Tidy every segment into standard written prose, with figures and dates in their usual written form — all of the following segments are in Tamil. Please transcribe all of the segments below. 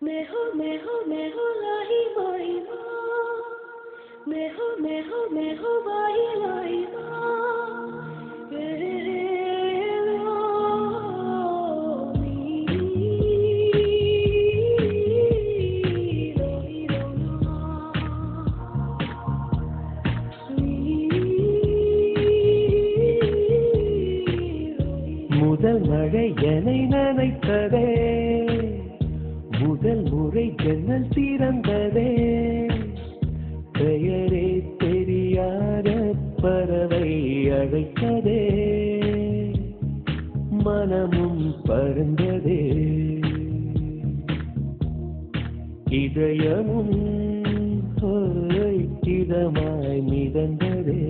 मेहो लाही माही माँ मेहो बाही लाई माँ முதல் மழை என்னை நனைத்ததே முதல் முறை ஜன்னல் திறந்ததே பெயரே தெரியாத பறவை அழைத்ததே மனமும் பறந்ததே இதயமும் இதமாய் மிதந்ததே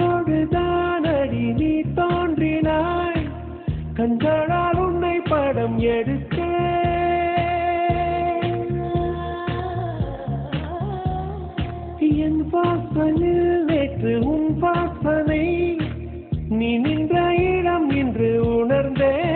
கனவோடுதானடி நீ தோன்றினாய் கண்களால் உன்னை படம் எடுக்க என் வாசலில் நேற்று உன் வாசனை நீ நின்ற இடம் என்று உணர்ந்தேன்